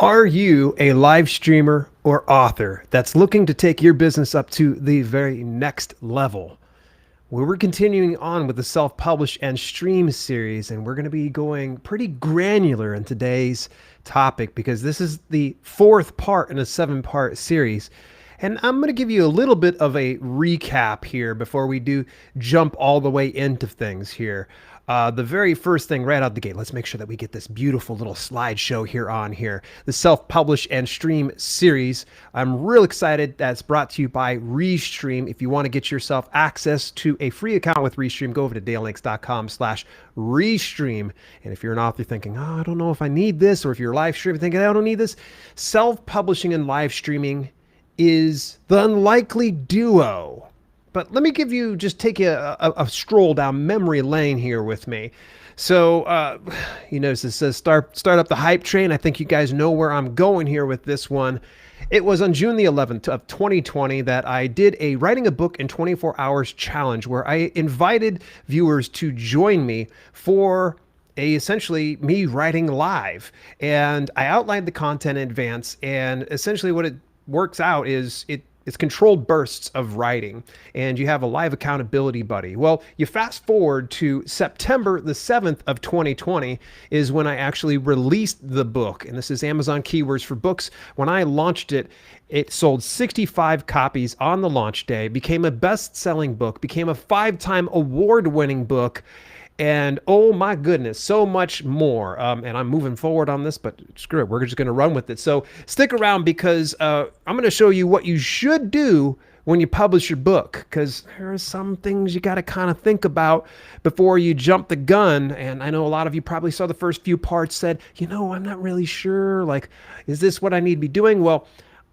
Are you a live streamer or author that's looking to take your business up to the very next level? Well, we're continuing on with the self-publish and stream series, and we're going to be going pretty granular in today's topic because this is the fourth part in a seven-part series. And I'm going to give you a little bit of a recap here before we do jump all the way into things here. The very first thing right out the gate, let's make sure that we get this beautiful little slideshow here on here. The self-publish and stream series. I'm real excited that's brought to you by Restream. If you want to get yourself access to a free account with Restream, go over to dalelinks.com/Restream. And if you're an author thinking, oh, I don't know if I need this, or if you're a live streamer thinking, I don't need this, self-publishing and live streaming is the unlikely duo. But let me take a stroll down memory lane here with me. So, you notice it says start up the hype train. I think you guys know where I'm going here with this one. It was on June the 11th of 2020 that I did a writing a book in 24 hours challenge where I invited viewers to join me for essentially me writing live. And I outlined the content in advance, and essentially what it works out is it's controlled bursts of writing, and you have a live accountability buddy. Well, you fast forward to September the 7th of 2020 is when I actually released the book, and this is Amazon Keywords for Books. When I launched it, it sold 65 copies on the launch day, became a best-selling book, became a 5-time award-winning book, and oh my goodness, so much more. And I'm moving forward on this, but screw it, we're just going to run with it. So stick around because I'm going to show you what you should do when you publish your book, because there are some things you got to kind of think about before you jump the gun. And I know a lot of you probably saw the first few parts, said, I'm not really sure. Like, is this what I need to be doing? Well,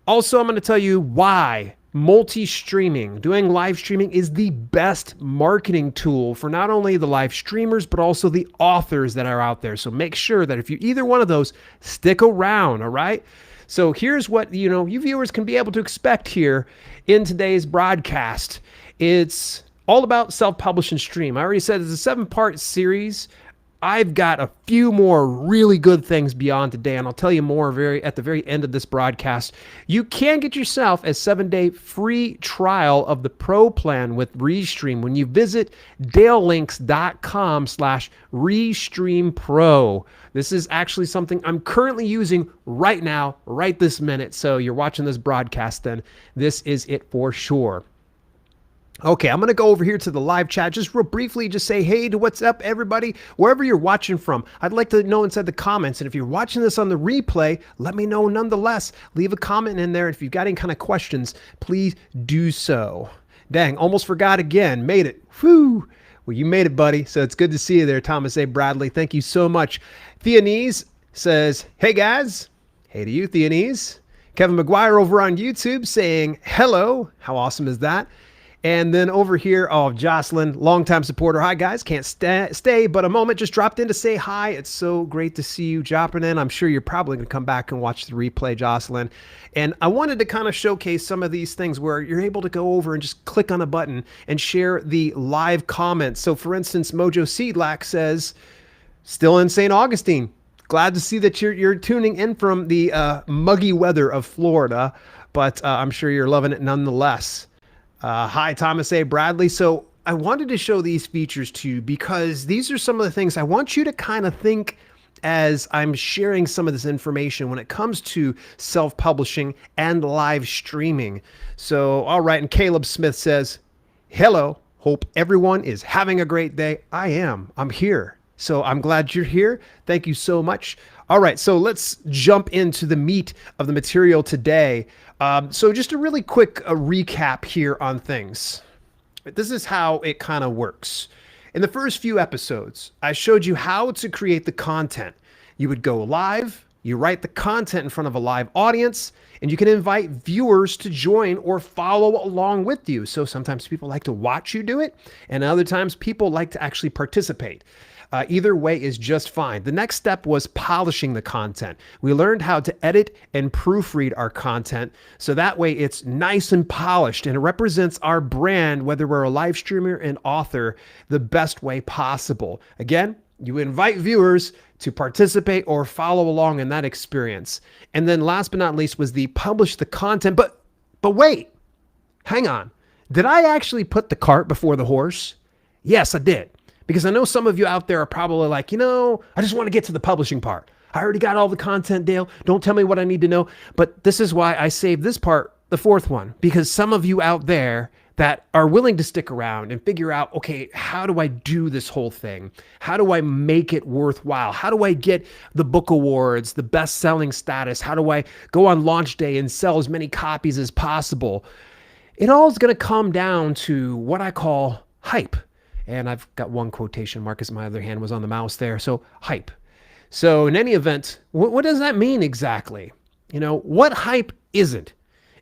also, I'm going to tell you why multi-streaming, doing live streaming is the best marketing tool for not only the live streamers, but also the authors that are out there. So make sure that if you're either one of those, stick around, all right? So here's what, you viewers can be able to expect here in today's broadcast. It's all about self-publish and stream. I already said it's a 7-part series. I've got a few more really good things beyond today, and I'll tell you more at the very end of this broadcast. You can get yourself a 7-day free trial of the Pro plan with Restream when you visit dalelinks.com/RestreamPro. This is actually something I'm currently using right now, right this minute. So you're watching this broadcast, then this is it for sure. Okay, I'm going to go over here to the live chat, just real briefly, just say, hey, to what's up, everybody, wherever you're watching from. I'd like to know inside the comments, and if you're watching this on the replay, let me know nonetheless. Leave a comment in there. If you've got any kind of questions, please do so. Dang, almost forgot again. Made it. Whew. Well, you made it, buddy. So it's good to see you there, Thomas A. Bradley. Thank you so much. Theonese says, hey, guys. Hey to you, Theonese. Kevin McGuire over on YouTube saying, hello. How awesome is that? And then over here, Jocelyn, longtime supporter. Hi, guys. Can't stay but a moment. Just dropped in to say hi. It's so great to see you dropping in. I'm sure you're probably going to come back and watch the replay, Jocelyn. And I wanted to kind of showcase some of these things where you're able to go over and just click on a button and share the live comments. So, for instance, Mojo Seedlack says, still in St. Augustine. Glad to see that you're tuning in from the muggy weather of Florida, but I'm sure you're loving it nonetheless. Hi, Thomas A. Bradley. So I wanted to show these features to you because these are some of the things I want you to kind of think as I'm sharing some of this information when it comes to self-publishing and live streaming. So, all right. And Caleb Smith says, hello, hope everyone is having a great day. I am. I'm here. So I'm glad you're here. Thank you so much. All right. So let's jump into the meat of the material today. So just a really quick recap here on things. This is how it kind of works. In the first few episodes, I showed you how to create the content. You would go live, you write the content in front of a live audience, and you can invite viewers to join or follow along with you. So sometimes people like to watch you do it, and other times people like to actually participate. Either way is just fine. The next step was polishing the content. We learned how to edit and proofread our content so that way it's nice and polished and it represents our brand, whether we're a live streamer and author, the best way possible. Again, You invite viewers to participate or follow along in that experience. And then last but not least was the publish the content. But wait, hang on. Did I actually put the cart before the horse? Yes, I did. Because I know some of you out there are probably like, I just want to get to the publishing part. I already got all the content, Dale. Don't tell me what I need to know. But this is why I saved this part, the fourth one, because some of you out there that are willing to stick around and figure out, okay, how do I do this whole thing? How do I make it worthwhile? How do I get the book awards, the best-selling status? How do I go on launch day and sell as many copies as possible? It all is going to come down to what I call hype. And I've got one quotation mark as my other hand was on the mouse there. So hype. So in any event, what does that mean exactly? What hype isn't?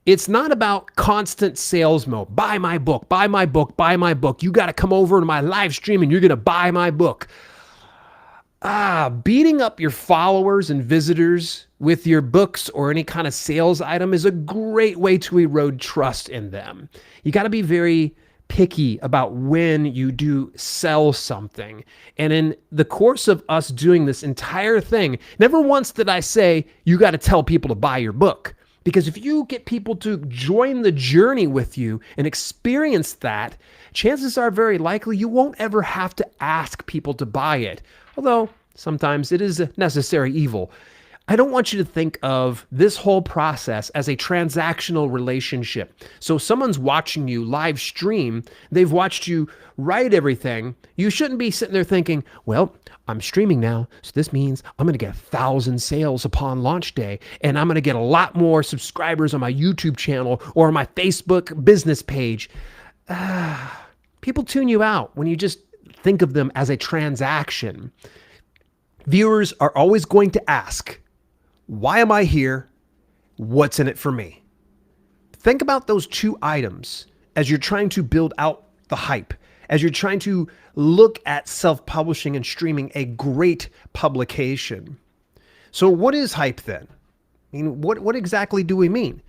It's not about constant sales mode. Buy my book, buy my book, buy my book. You got to come over to my live stream and you're going to buy my book. Beating up your followers and visitors with your books or any kind of sales item is a great way to erode trust in them. You got to be very picky about when you do sell something. And in the course of us doing this entire thing, never once did I say, you got to tell people to buy your book. Because if you get people to join the journey with you and experience that, chances are very likely you won't ever have to ask people to buy it. Although sometimes it is a necessary evil. I don't want you to think of this whole process as a transactional relationship. So someone's watching you live stream, they've watched you write everything. You shouldn't be sitting there thinking, well, I'm streaming now, so this means I'm going to get 1,000 sales upon launch day, and I'm going to get a lot more subscribers on my YouTube channel or my Facebook business page. People tune you out when you just think of them as a transaction. Viewers are always going to ask, why am I here? What's in it for me? Think about those two items as you're trying to build out the hype, as you're trying to look at self-publishing and streaming a great publication. So what is hype then? I mean, what exactly do we mean?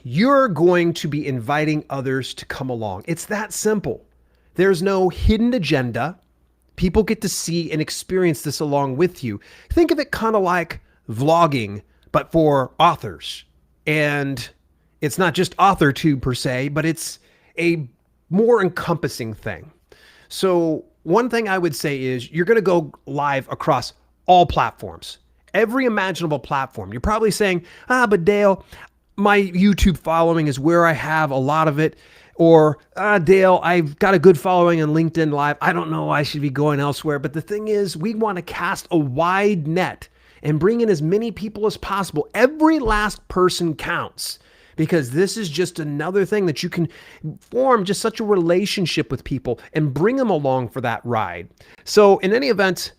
You're going to be inviting others to come along. It's that simple. There's no hidden agenda. People get to see and experience this along with you. Think of it kind of like vlogging, but for authors. And it's not just AuthorTube per se, but it's a more encompassing thing. So one thing I would say is you're going to go live across all platforms, every imaginable platform. You're probably saying, but Dale, my YouTube following is where I have a lot of it. Or, Dale, I've got a good following on LinkedIn Live. I don't know, I should be going elsewhere. But the thing is, we want to cast a wide net and bring in as many people as possible. Every last person counts, because this is just another thing that you can form just such a relationship with people and bring them along for that ride. So in any event,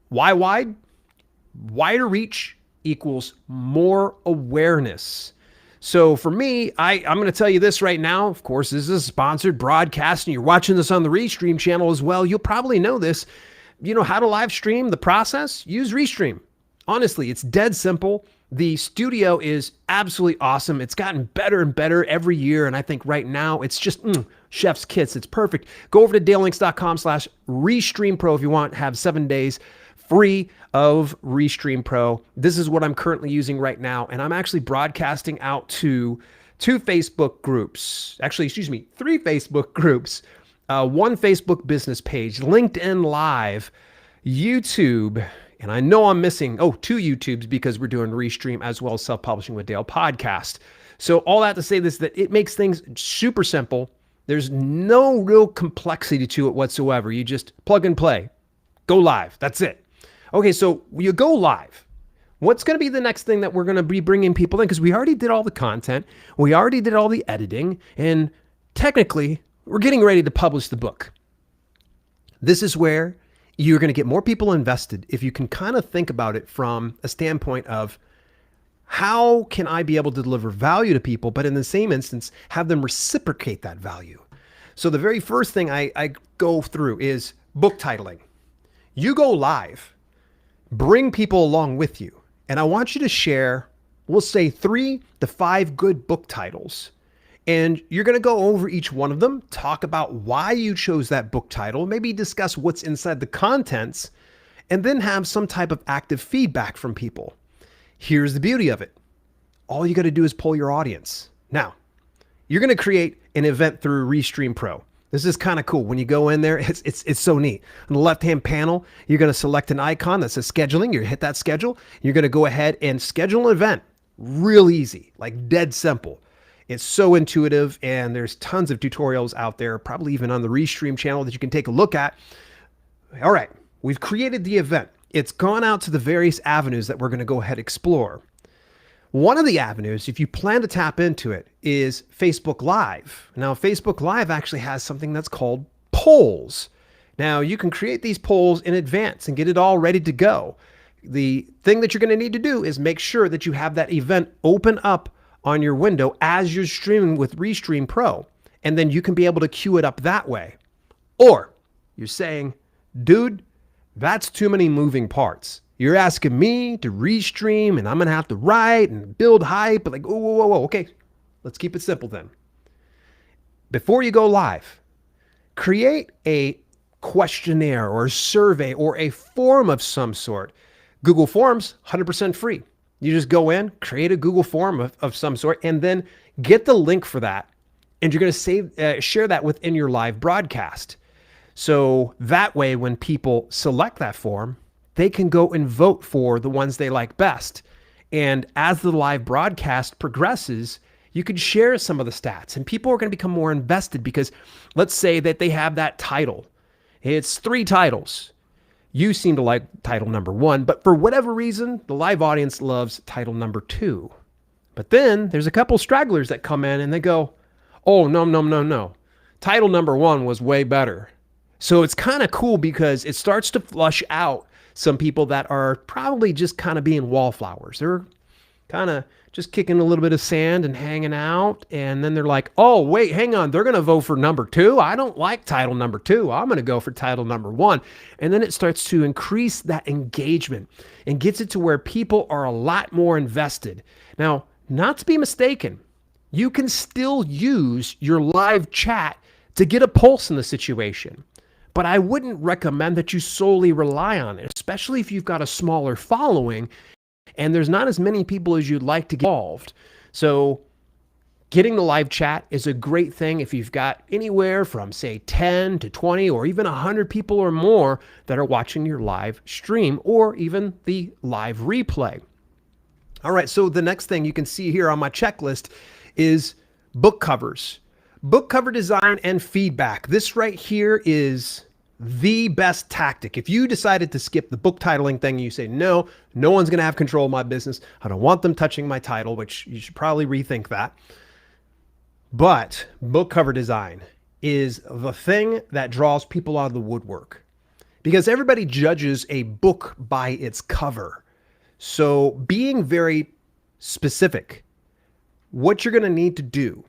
why wide? Wider reach equals more awareness. So for me, I'm going to tell you this right now. Of course, this is a sponsored broadcast, and you're watching this on the Restream channel as well. You'll probably know this. You know how to live stream, the process? Use Restream. Honestly, it's dead simple. The studio is absolutely awesome. It's gotten better and better every year, and I think right now it's just chef's kiss. It's perfect. Go over to dalelinks.com/Restream Pro if you want. Have 7 days free of Restream Pro. This is what I'm currently using right now, and I'm actually broadcasting out to 2 Facebook groups. Actually, excuse me, 3 Facebook groups, 1 Facebook business page, LinkedIn Live, YouTube, and I know I'm missing, 2 YouTubes because we're doing Restream as well as Self-Publishing with Dale podcast. So all that to say this, that it makes things super simple. There's no real complexity to it whatsoever. You just plug and play, go live. That's it. Okay, so you go live. What's going to be the next thing that we're going to be bringing people in? Because we already did all the content. We already did all the editing. And technically, we're getting ready to publish the book. This is where you're going to get more people invested if you can kind of think about it from a standpoint of how can I be able to deliver value to people, but in the same instance, have them reciprocate that value. So the very first thing I go through is book titling. You go live. Bring people along with you. And I want you to share, we'll say 3 to 5 good book titles And you're going to go over each one of them, talk about why you chose that book title, maybe discuss what's inside the contents, and then have some type of active feedback from people. Here's the beauty of it. All you got to do is poll your audience. Now, you're going to create an event through Restream Pro. This is kind of cool. When you go in there, it's so neat. On the left-hand panel, you're going to select an icon that says scheduling. You hit that schedule. You're going to go ahead and schedule an event. Real easy, like dead simple. It's so intuitive, and there's tons of tutorials out there, probably even on the Restream channel that you can take a look at. All right, we've created the event. It's gone out to the various avenues that we're going to go ahead and explore. One of the avenues, if you plan to tap into it, is Facebook Live. Now, Facebook Live actually has something that's called polls. Now, you can create these polls in advance and get it all ready to go. The thing that you're going to need to do is make sure that you have that event open up on your window as you're streaming with Restream Pro, and then you can be able to queue it up that way. Or you're saying, dude, that's too many moving parts. You're asking me to restream and I'm going to have to write and build hype. But like, whoa. Okay, let's keep it simple then. Before you go live, create a questionnaire or a survey or a form of some sort. Google Forms, 100% free. You just go in, create a Google form of some sort, and then get the link for that. And you're going to share that within your live broadcast. So that way, when people select that form, they can go and vote for the ones they like best. And as the live broadcast progresses, you can share some of the stats, and people are going to become more invested because let's say that they have that title. It's 3 titles. You seem to like title number 1, but for whatever reason, the live audience loves title number 2. But then there's a couple stragglers that come in and they go, oh, no. Title number 1 was way better. So it's kind of cool because it starts to flush out some people that are probably just kind of being wallflowers. They're kind of just kicking a little bit of sand and hanging out. And then they're like, oh, wait, hang on. They're going to vote for number 2. I don't like title number 2. I'm going to go for title number 1. And then it starts to increase that engagement and gets it to where people are a lot more invested. Now, not to be mistaken, you can still use your live chat to get a pulse in the situation. But I wouldn't recommend that you solely rely on it, especially if you've got a smaller following and there's not as many people as you'd like to get involved. So getting the live chat is a great thing if you've got anywhere from, say, 10 to 20 or even 100 people or more that are watching your live stream or even the live replay. All right, so the next thing you can see here on my checklist is book covers. Book cover design and feedback. This right here is the best tactic. If you decided to skip the book titling thing, you say, no one's going to have control of my business. I don't want them touching my title, which you should probably rethink that. But book cover design is the thing that draws people out of the woodwork because everybody judges a book by its cover. So being very specific, what you're going to need to do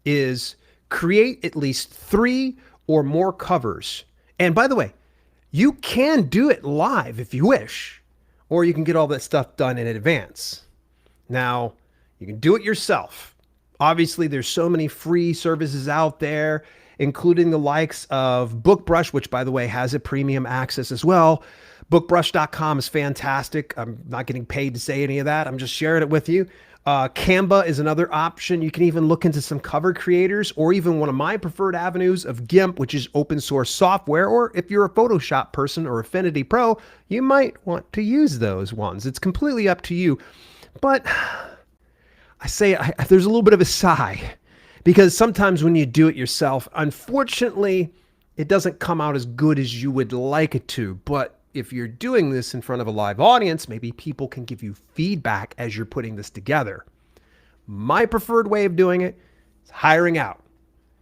is create at least 3 or more covers. And by the way, you can do it live if you wish, or you can get all that stuff done in advance. Now, you can do it yourself. Obviously, there's so many free services out there, including the likes of BookBrush, which, by the way, has a premium access as well. Bookbrush.com is fantastic. I'm not getting paid to say any of that. I'm just sharing it with you. Canva is another option. You can even look into some cover creators or even one of my preferred avenues of GIMP, which is open source software. Or if you're a Photoshop person or Affinity Pro, you might want to use those ones. It's completely up to you. But there's a little bit of a sigh because sometimes when you do it yourself, unfortunately, it doesn't come out as good as you would like it to. But if you're doing this in front of a live audience, maybe people can give you feedback as you're putting this together. My preferred way of doing it is hiring out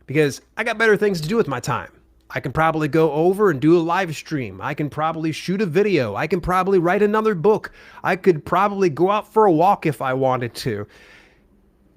because I got better things to do with my time. I can probably go over and do a live stream. I can probably shoot a video. I can probably write another book. I could probably go out for a walk if I wanted to.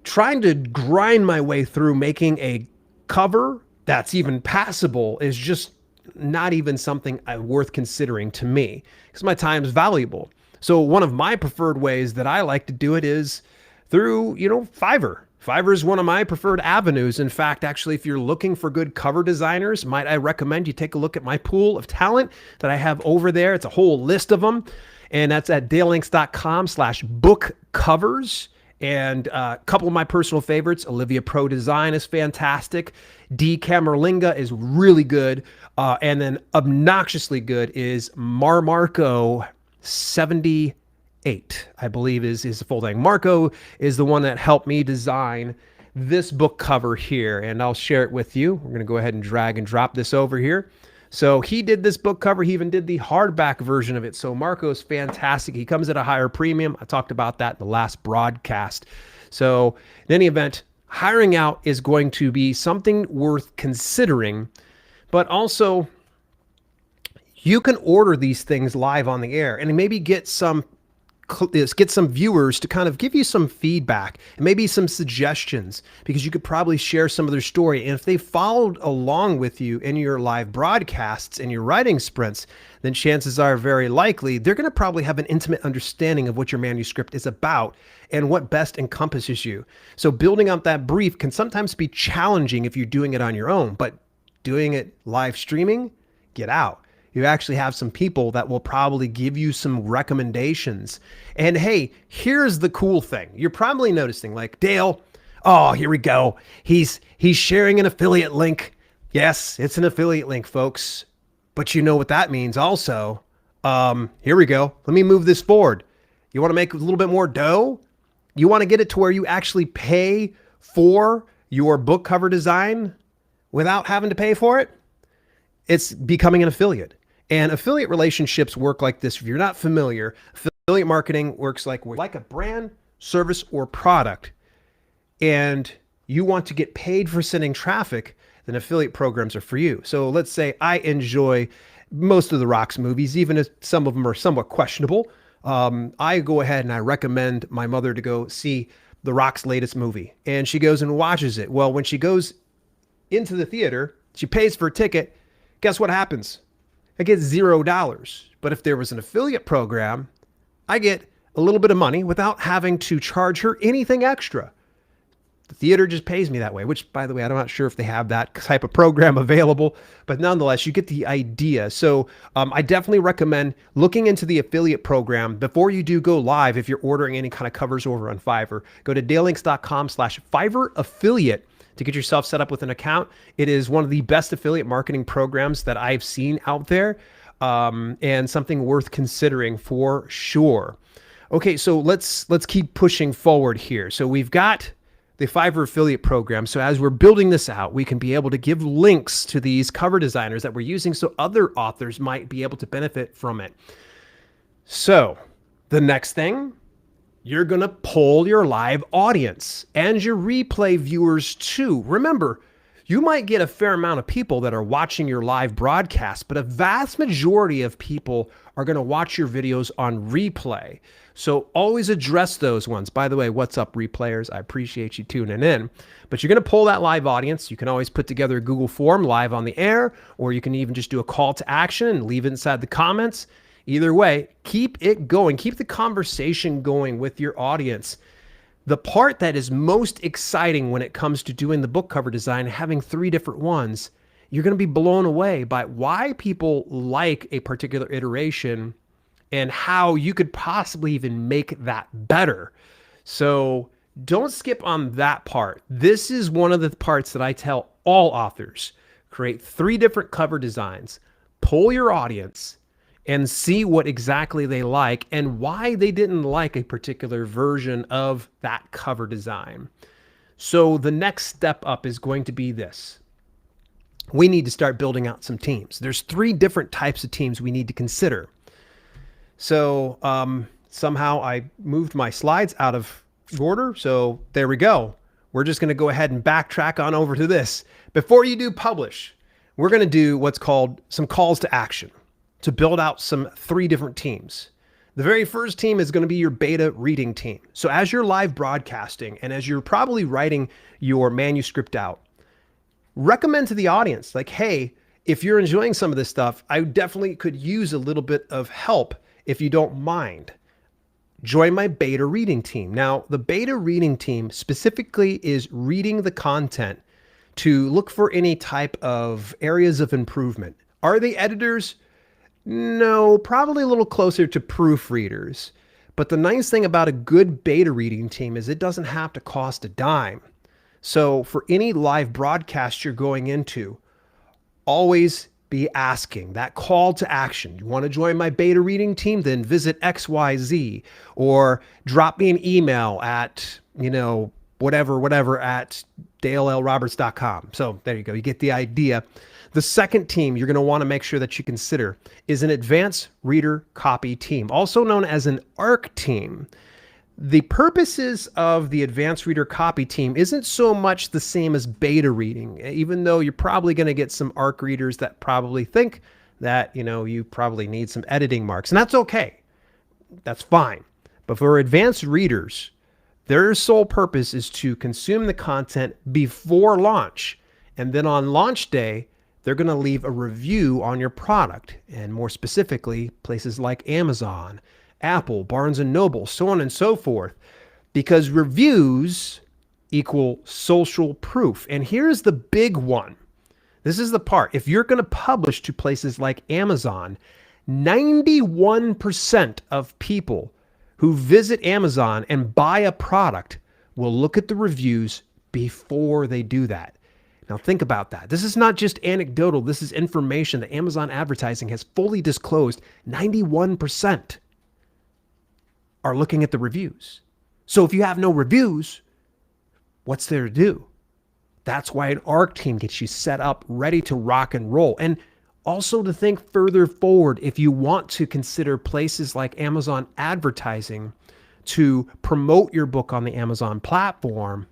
Trying to grind my way through making a cover that's even passable is just not even something worth considering to me because my time is valuable. So one of my preferred ways that I like to do it is through, Fiverr. Fiverr is one of my preferred avenues. In fact, actually, if you're looking for good cover designers, might I recommend you take a look at my pool of talent that I have over there. It's a whole list of them. And that's at dalelinks.com/book covers. And a couple of my personal favorites, Olivia Pro Design is fantastic. D. Camerlinga is really good. And then obnoxiously good is Marmarco 78, I believe is the full thing. Marco is the one that helped me design this book cover here, and I'll share it with you. We're going to go ahead and drag and drop this over here. So he did this book cover. He even did the hardback version of it. So Marco's fantastic. He comes at a higher premium. I talked about that in the last broadcast. So in any event, hiring out is going to be something worth considering, but also you can order these things live on the air and maybe get some viewers to kind of give you some feedback and maybe some suggestions, because you could probably share some of their story. And if they followed along with you in your live broadcasts and your writing sprints, then chances are very likely they're going to probably have an intimate understanding of what your manuscript is about and what best encompasses you. So building up that brief can sometimes be challenging if you're doing it on your own, but doing it live streaming, get out. You actually have some people that will probably give you some recommendations. And hey, here's the cool thing. You're probably noticing, like, Dale, oh, here we go. He's sharing an affiliate link. Yes, it's an affiliate link, folks. But you know what that means also. Here we go. Let me move this forward. You want to make a little bit more dough? You want to get it to where you actually pay for your book cover design without having to pay for it? It's becoming an affiliate. And affiliate relationships work like this. If you're not familiar, affiliate marketing works like a brand, service, or product, and you want to get paid for sending traffic, then affiliate programs are for you. So let's say I enjoy most of the Rock's movies, even if some of them are somewhat questionable. I go ahead and I recommend my mother to go see the Rock's latest movie, and she goes and watches it. Well, when she goes into the theater, she pays for a ticket. Guess what happens? I get $0. But if there was an affiliate program, I get a little bit of money without having to charge her anything extra. The theater just pays me that way, which, by the way, I'm not sure if they have that type of program available, but nonetheless, you get the idea. So I definitely recommend looking into the affiliate program before you do go live. If you're ordering any kind of covers over on Fiverr, go to dalelinks.com/Fiverr affiliate to get yourself set up with an account. It is one of the best affiliate marketing programs that I've seen out there, and something worth considering for sure. Okay, so let's keep pushing forward here. So we've got the Fiverr affiliate program. So as we're building this out, we can be able to give links to these cover designers that we're using so other authors might be able to benefit from it. So the next thing, you're going to poll your live audience and your replay viewers too. Remember, you might get a fair amount of people that are watching your live broadcast, but a vast majority of people are going to watch your videos on replay. So always address those ones. By the way, what's up, replayers? I appreciate you tuning in. But you're going to poll that live audience. You can always put together a Google form live on the air, or you can even just do a call to action and leave it inside the comments. Either way, keep it going. Keep the conversation going with your audience. The part that is most exciting when it comes to doing the book cover design, having 3 different ones, you're going to be blown away by why people like a particular iteration and how you could possibly even make that better. So don't skip on that part. This is one of the parts that I tell all authors. Create 3 different cover designs, poll your audience, and see what exactly they like and why they didn't like a particular version of that cover design. So the next step up is going to be this. We need to start building out some teams. There's 3 different types of teams we need to consider. So somehow I moved my slides out of order. So there we go. We're just going to go ahead and backtrack on over to this. Before you do publish, we're going to do what's called some calls to action to build out some 3 different teams. The very first team is going to be your beta reading team. So as you're live broadcasting and as you're probably writing your manuscript out, recommend to the audience, like, hey, if you're enjoying some of this stuff, I definitely could use a little bit of help if you don't mind. join my beta reading team. Now, the beta reading team specifically is reading the content to look for any type of areas of improvement. Are they editors? No, probably a little closer to proofreaders. But the nice thing about a good beta reading team is it doesn't have to cost a dime. So for any live broadcast you're going into, always be asking that call to action. You want to join my beta reading team? Then visit XYZ, or drop me an email at, whatever at dalelroberts.com. So there you go. You get the idea. The second team you're going to want to make sure that you consider is an advanced reader copy team, also known as an ARC team. The purposes of the advanced reader copy team isn't so much the same as beta reading, even though you're probably going to get some ARC readers that probably think that, you probably need some editing marks, and that's okay. That's fine. But for advanced readers, their sole purpose is to consume the content before launch. And then on launch day, they're going to leave a review on your product, and more specifically, places like Amazon, Apple, Barnes and Noble, so on and so forth, because reviews equal social proof. And here's the big one. This is the part. If you're going to publish to places like Amazon, 91% of people who visit Amazon and buy a product will look at the reviews before they do that. Now think about that. This is not just anecdotal. This is information that Amazon advertising has fully disclosed. 91% are looking at the reviews. So if you have no reviews, what's there to do? That's why an ARC team gets you set up, ready to rock and roll. And also to think further forward, if you want to consider places like Amazon advertising to promote your book on the Amazon platform,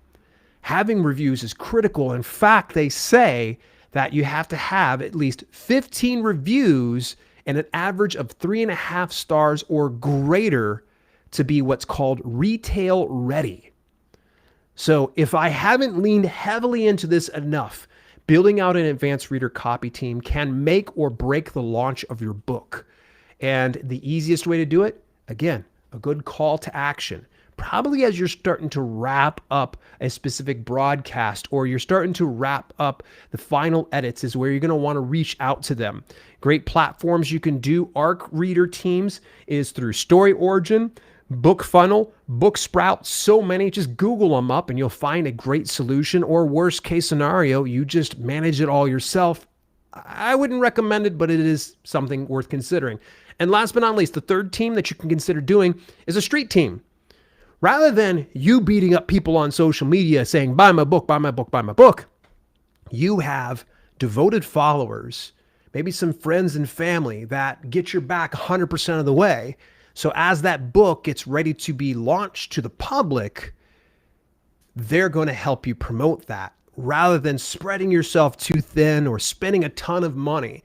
having reviews is critical. In fact, they say that you have to have at least 15 reviews and an average of 3.5 stars or greater to be what's called retail ready. So if I haven't leaned heavily into this enough, building out an advanced reader copy team can make or break the launch of your book. And the easiest way to do it, again, a good call to action. Probably as you're starting to wrap up a specific broadcast, or you're starting to wrap up the final edits, is where you're going to want to reach out to them. Great platforms you can do ARC reader teams is through Story Origin, Book Funnel, Book Sprout, so many. Just Google them up and you'll find a great solution. Or worst case scenario, you just manage it all yourself. I wouldn't recommend it, but it is something worth considering. And last but not least, the third team that you can consider doing is a street team. Rather than you beating up people on social media saying, buy my book, buy my book, buy my book, you have devoted followers, maybe some friends and family that get your back 100% of the way. So as that book gets ready to be launched to the public, they're going to help you promote that rather than spreading yourself too thin or spending a ton of money.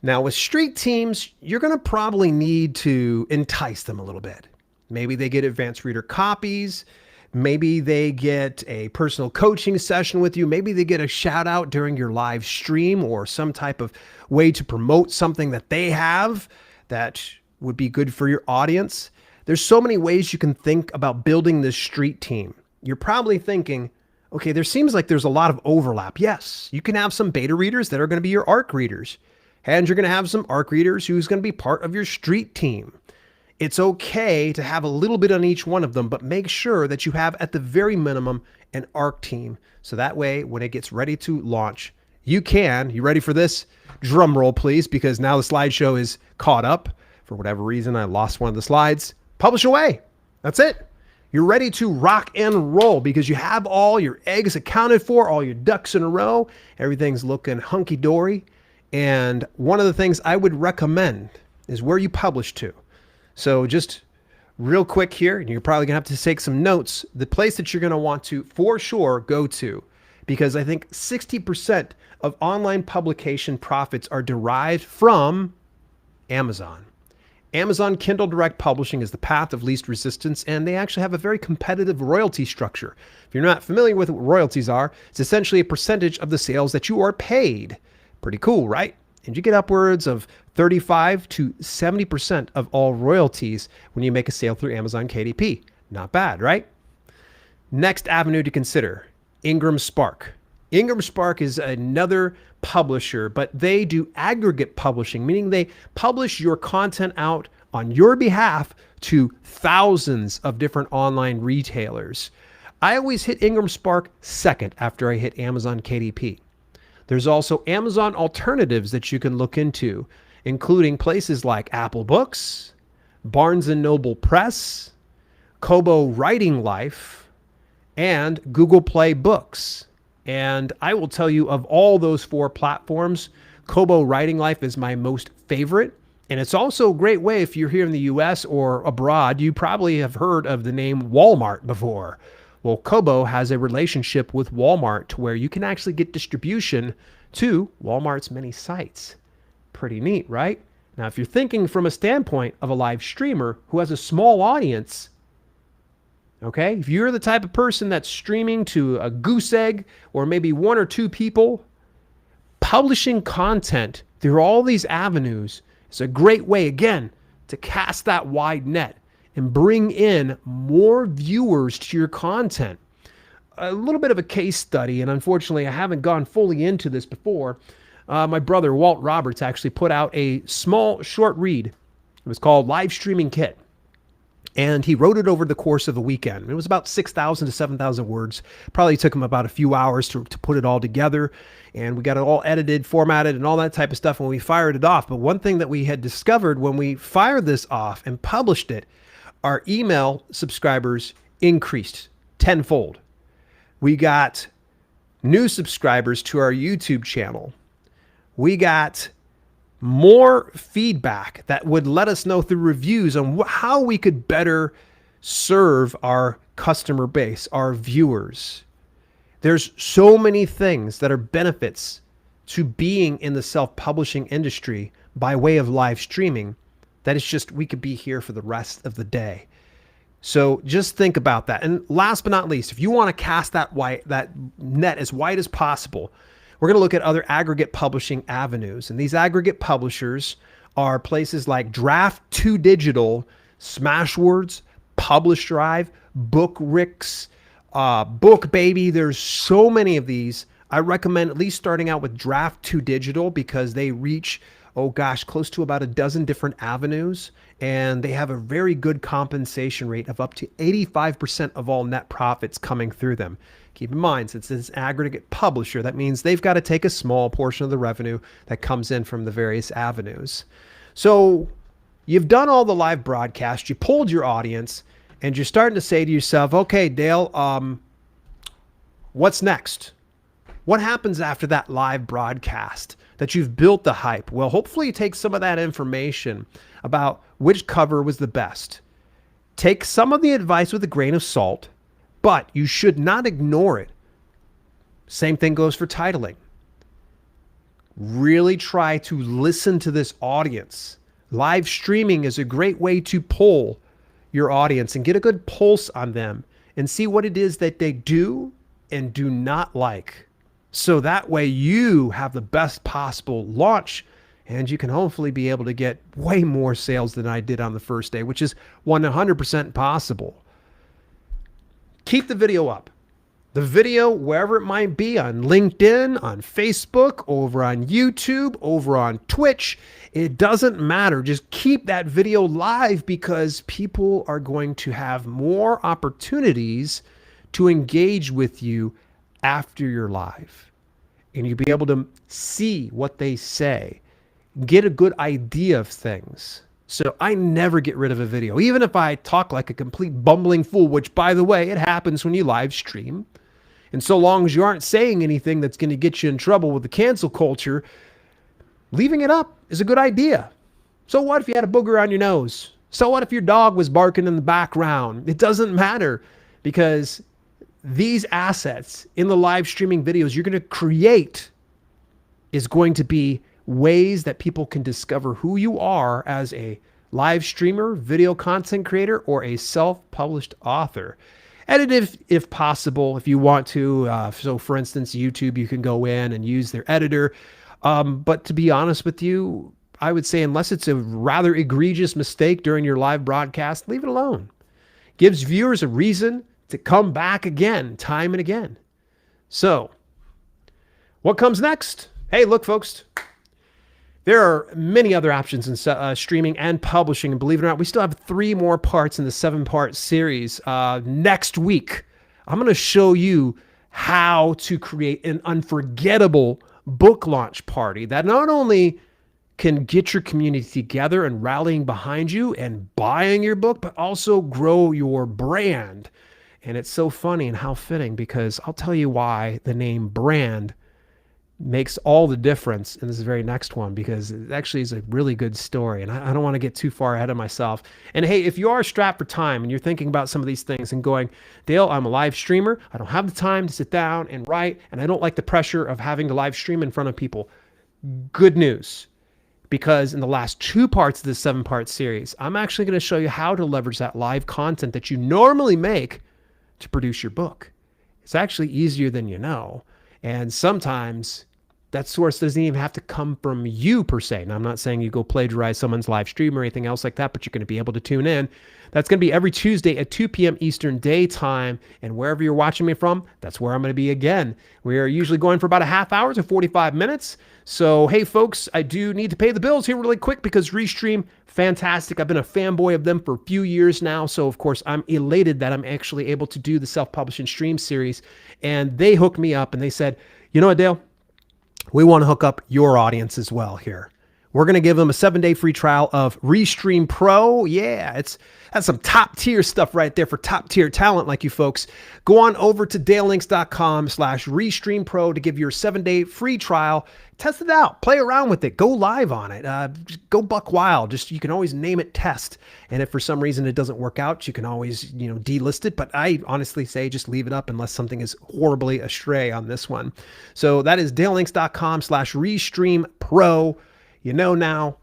Now with street teams, you're going to probably need to entice them a little bit. Maybe they get advanced reader copies. Maybe they get a personal coaching session with you. Maybe they get a shout out during your live stream, or some type of way to promote something that they have that would be good for your audience. There's so many ways you can think about building this street team. You're probably thinking, okay, there seems like there's a lot of overlap. Yes, you can have some beta readers that are going to be your ARC readers, and you're going to have some ARC readers who's going to be part of your street team. It's okay to have a little bit on each one of them, but make sure that you have at the very minimum an ARC team. So that way, when it gets ready to launch, you ready for this? Drum roll, please, because now the slideshow is caught up. For whatever reason, I lost one of the slides. Publish away. That's it. You're ready to rock and roll because you have all your eggs accounted for, all your ducks in a row. Everything's looking hunky-dory. And one of the things I would recommend is where you publish to. So just real quick here, and you're probably gonna have to take some notes, the place that you're gonna want to for sure go to, because I think 60% of online publication profits are derived from Amazon. Amazon Kindle Direct Publishing is the path of least resistance, and they actually have a very competitive royalty structure. If you're not familiar with what royalties are, it's essentially a percentage of the sales that you are paid. Pretty cool, right? And you get upwards of 35 to 70% of all royalties when you make a sale through Amazon KDP. Not bad, right? Next avenue to consider, Ingram Spark. Ingram Spark is another publisher, but they do aggregate publishing, meaning they publish your content out on your behalf to thousands of different online retailers. I always hit Ingram Spark second after I hit Amazon KDP. There's also Amazon alternatives that you can look into, including places like Apple Books, Barnes & Noble Press, Kobo Writing Life, and Google Play Books. And I will tell you, of all those 4 platforms, Kobo Writing Life is my most favorite. And it's also a great way if you're here in the US or abroad, you probably have heard of the name Walmart before. Well, Kobo has a relationship with Walmart to where you can actually get distribution to Walmart's many sites. Pretty neat, right? Now, if you're thinking from a standpoint of a live streamer who has a small audience, okay, if you're the type of person that's streaming to a goose egg or maybe 1 or 2 people, publishing content through all these avenues is a great way, again, to cast that wide net and bring in more viewers to your content. A little bit of a case study, and unfortunately I haven't gone fully into this before. My brother, Walt Roberts, actually put out a small short read. It was called Live Streaming Kit. And he wrote it over the course of a weekend. It was about 6,000 to 7,000 words. Probably took him about a few hours to put it all together. And we got it all edited, formatted, and all that type of stuff when we fired it off. But one thing that we had discovered when we fired this off and published it, our email subscribers increased tenfold. We got new subscribers to our YouTube channel. We got more feedback that would let us know through reviews on how we could better serve our customer base, our viewers. There's so many things that are benefits to being in the self-publishing industry by way of live streaming that it's just, we could be here for the rest of the day. So just think about that. And last but not least, if you want to cast that net as wide as possible, we're going to look at other aggregate publishing avenues. And these aggregate publishers are places like Draft2 Digital, Smashwords, Publish Drive, BookRix, BookBaby. There's so many of these. I recommend at least starting out with Draft2 Digital because they reach, oh gosh, close to about a dozen different avenues. And they have a very good compensation rate of up to 85% of all net profits coming through them. Keep in mind, since it's an aggregate publisher, that means they've got to take a small portion of the revenue that comes in from the various avenues. So you've done all the live broadcasts, you polled your audience, and you're starting to say to yourself, okay, Dale, what's next? What happens after that live broadcast that you've built the hype? Well, hopefully you take some of that information about which cover was the best. Take some of the advice with a grain of salt, but you should not ignore it. Same thing goes for titling. Really try to listen to this audience. Live streaming is a great way to poll your audience and get a good pulse on them and see what it is that they do and do not like. So that way you have the best possible launch and you can hopefully be able to get way more sales than I did on the first day, which is 100% possible. Keep the video up. The video, wherever it might be, on LinkedIn, on Facebook, over on YouTube, over on Twitch, it doesn't matter. Just keep that video live because people are going to have more opportunities to engage with you after you're live. And you'll be able to see what they say, get a good idea of things. So I never get rid of a video, even if I talk like a complete bumbling fool, which, by the way, it happens when you live stream. And so long as you aren't saying anything that's going to get you in trouble with the cancel culture, leaving it up is a good idea. So what if you had a booger on your nose? So what if your dog was barking in the background? It doesn't matter, because these assets in the live streaming videos you're going to create is going to be ways that people can discover who you are as a live streamer, video content creator, or a self-published author. Edit if possible, if you want to. So for instance, YouTube, you can go in and use their editor. But to be honest with you, I would say unless it's a rather egregious mistake during your live broadcast, leave it alone. Gives viewers a reason to come back again, time and again. So, what comes next? Hey, look, folks. There are many other options in streaming and publishing. And believe it or not, we still have 3 more parts in the 7-part series. Next week, I'm going to show you how to create an unforgettable book launch party that not only can get your community together and rallying behind you and buying your book, but also grow your brand. And it's so funny and how fitting, because I'll tell you why the name brand makes all the difference in this very next one, because it actually is a really good story. And I don't want to get too far ahead of myself. And hey, if you are strapped for time and you're thinking about some of these things and going, Dale, I'm a live streamer. I don't have the time to sit down and write, and I don't like the pressure of having to live stream in front of people. Good news. Because in the last 2 parts of this 7-part series, I'm actually going to show you how to leverage that live content that you normally make to produce your book. It's actually easier than you know. And sometimes that source doesn't even have to come from you per se. Now, I'm not saying you go plagiarize someone's live stream or anything else like that, but you're going to be able to tune in. That's going to be every Tuesday at 2 p.m. Eastern Daytime. And wherever you're watching me from, that's where I'm going to be again. We are usually going for about a half hour to 45 minutes. So, hey, folks, I do need to pay the bills here really quick, because Restream, fantastic. I've been a fanboy of them for a few years now. So, of course, I'm elated that I'm actually able to do the self-publishing stream series. And they hooked me up and they said, you know what, Dale? We want to hook up your audience as well here. We're going to give them a 7-day free trial of Restream Pro. Yeah, that's some top tier stuff right there for top tier talent like you folks. Go on over to dalelinks.com/Restream Pro to give your 7-day free trial. Test it out. Play around with it. Go live on it. Just go buck wild. You can always name it test. And if for some reason it doesn't work out, you can always, delist it. But I honestly say just leave it up unless something is horribly astray on this one. So that is dalelinks.com/Restream Pro. You know now.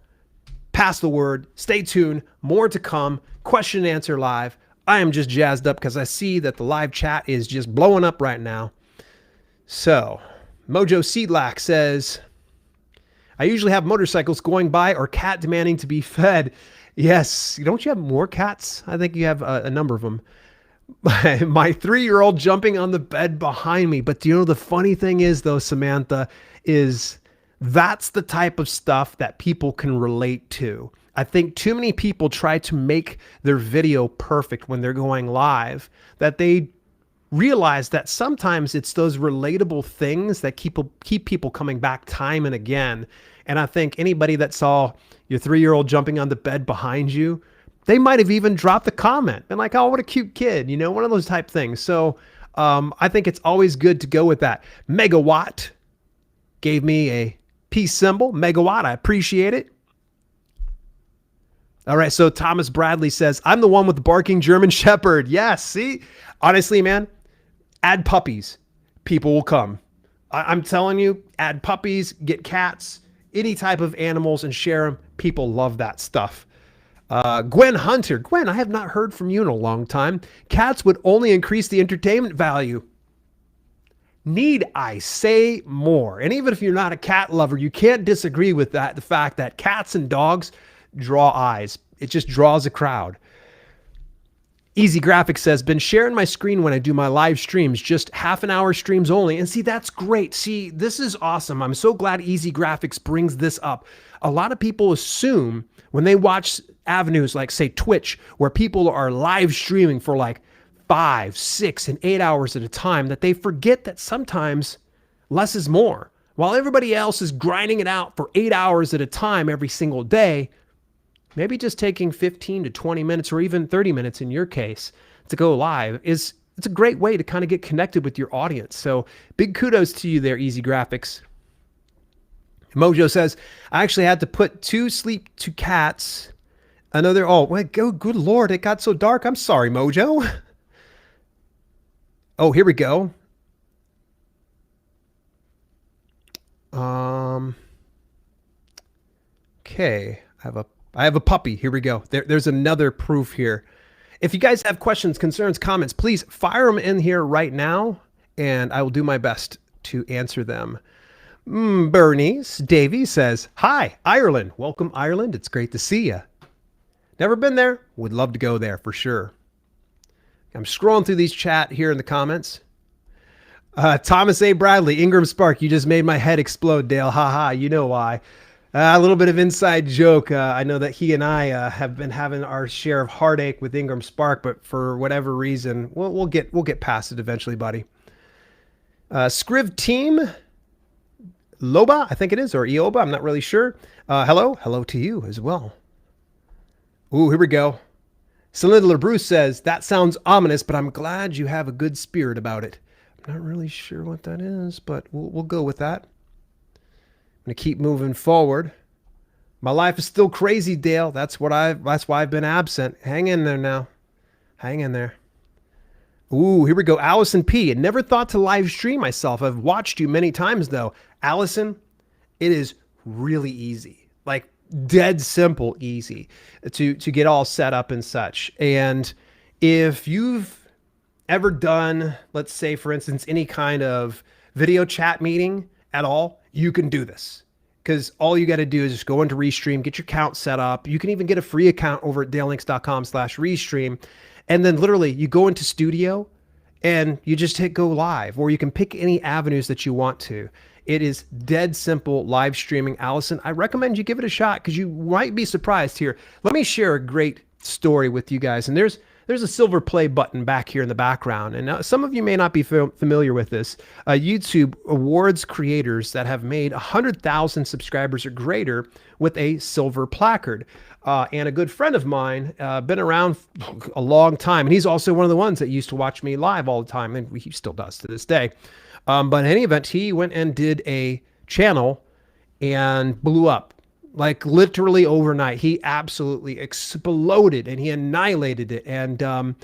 Pass the word. Stay tuned. More to come. Question and answer live. I am just jazzed up because I see that the live chat is just blowing up right now. So, Mojo Seedlack says, I usually have motorcycles going by or cat demanding to be fed. Yes. Don't you have more cats? I think you have a number of them. My 3-year-old jumping on the bed behind me. But do you know the funny thing is, though, Samantha, is that's the type of stuff that people can relate to. I think too many people try to make their video perfect when they're going live, that they realize that sometimes it's those relatable things that keep people coming back time and again. And I think anybody that saw your 3-year-old jumping on the bed behind you, they might have even dropped a comment and like, oh, what a cute kid, one of those type things. So I think it's always good to go with that. Megawatt gave me a peace symbol. Megawatt, I appreciate it. All right, so Thomas Bradley says, I'm the one with the barking German Shepherd. Yes, see? Honestly, man, add puppies. People will come. I'm telling you, add puppies, get cats, any type of animals, and share them. People love that stuff. Gwen Hunter. Gwen, I have not heard from you in a long time. Cats would only increase the entertainment value. Need I say more? And even if you're not a cat lover, you can't disagree with that. The fact that cats and dogs draw eyes. It just draws a crowd. Easy Graphics says, been sharing my screen when I do my live streams, just half-an-hour streams only. And see, that's great. See, this is awesome. I'm so glad Easy Graphics brings this up. A lot of people assume when they watch avenues like, say, Twitch, where people are live streaming for like 5, 6, and 8 hours at a time, that they forget that sometimes less is more. While everybody else is grinding it out for 8 hours at a time every single day, maybe just taking 15 to 20 minutes or even 30 minutes in your case to go live it's a great way to kind of get connected with your audience. So big kudos to you there, Easy Graphics. Mojo says, I actually had to put 2 sleep to cats. Another, oh, wait, good Lord, it got so dark. I'm sorry, Mojo. Oh, here we go. Okay, I have a puppy. Here we go. There's another proof here. If you guys have questions, concerns, comments, please fire them in here right now, and I will do my best to answer them. Bernice Davies says, hi, Ireland. Welcome, Ireland. It's great to see you. Never been there. Would love to go there for sure. I'm scrolling through these chat here in the comments. Thomas A. Bradley, Ingram Spark, you just made my head explode, Dale. Haha, you know why. A little bit of inside joke. I know that he and I have been having our share of heartache with Ingram Spark, but for whatever reason, we'll get past it eventually, buddy. Scriv Team Loba, I think it is, or Eoba, I'm not really sure. Hello to you as well. Ooh, here we go. Cylinder Bruce says, that sounds ominous, but I'm glad you have a good spirit about it. I'm not really sure what that is, but we'll go with that. I'm going to keep moving forward. My life is still crazy, Dale. That's why I've been absent. Hang in there now. Hang in there. Ooh, here we go. Allison P. I never thought to live stream myself. I've watched you many times, though. Allison, it is really easy. Like, dead simple easy to get all set up and such. And if you've ever done, let's say for instance, any kind of video chat meeting at all, you can do this, because all you got to do is just go into Restream, get your account set up. You can even get a free account over at dalelinks.com/Restream, and then literally you go into studio and you just hit go live, or you can pick any avenues that you want to. It is dead simple live streaming. Allison, I recommend you give it a shot, because you might be surprised here. Let me share a great story with you guys. And there's a silver play button back here in the background. And now some of you may not be familiar with this. YouTube awards creators that have made 100,000 subscribers or greater with a silver placard. And a good friend of mine, been around a long time. And he's also one of the ones that used to watch me live all the time. And he still does to this day. But in any event, he went and did a channel and blew up, like literally overnight. He absolutely exploded and he annihilated it. And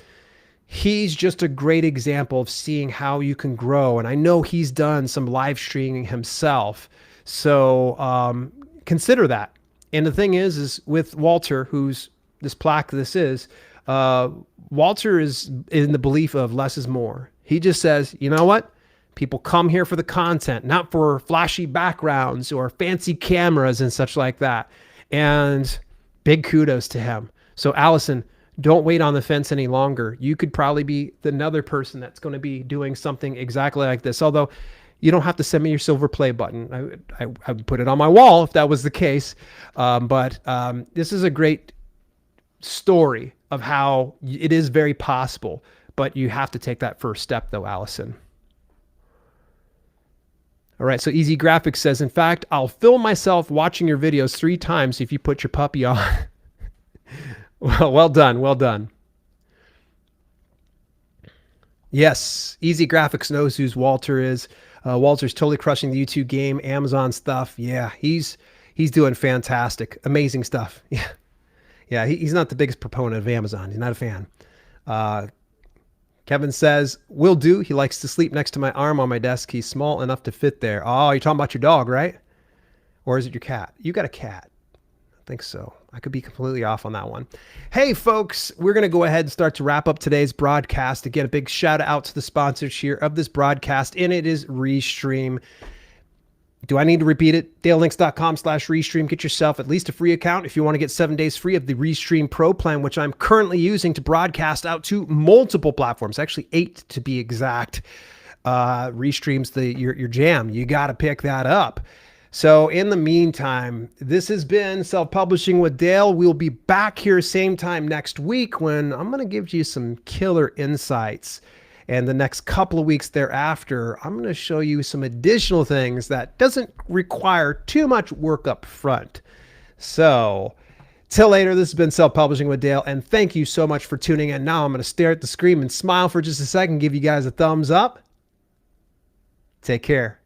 he's just a great example of seeing how you can grow. And I know he's done some live streaming himself. So consider that. And the thing is with Walter, who's this plaque this is, Walter is in the belief of less is more. He just says, you know what? People come here for the content, not for flashy backgrounds or fancy cameras and such like that. And big kudos to him. So Allison, don't wait on the fence any longer. You could probably be another person that's going to be doing something exactly like this. Although you don't have to send me your silver play button. I would put it on my wall if that was the case. But this is a great story of how it is very possible, but you have to take that first step though, Allison. All right, so Easy Graphics says, in fact, I'll film myself watching your videos 3 times if you put your puppy on. Well done, well done. Yes, Easy Graphics knows who Walter is. Walter's totally crushing the YouTube game, Amazon stuff. Yeah, he's doing fantastic, amazing stuff. Yeah, he's not the biggest proponent of Amazon. He's not a fan. Kevin says, will do. He likes to sleep next to my arm on my desk. He's small enough to fit there. Oh, you're talking about your dog, right? Or is it your cat? You got a cat. I think so. I could be completely off on that one. Hey, folks, we're going to go ahead and start to wrap up today's broadcast. Again, a big shout out to the sponsors here of this broadcast, and it is Restream. Do I need to repeat it? dalelinks.com/Restream. Get yourself at least a free account if you want to get 7 days free of the Restream Pro plan, which I'm currently using to broadcast out to multiple platforms, actually 8 to be exact. Restream's your jam. You got to pick that up. So in the meantime, this has been Self-Publishing with Dale. We'll be back here same time next week when I'm going to give you some killer insights. And the next couple of weeks thereafter, I'm going to show you some additional things that doesn't require too much work up front. So till later, this has been Self-Publishing with Dale, and thank you so much for tuning in. Now I'm going to stare at the screen and smile for just a second, give you guys a thumbs up. Take care.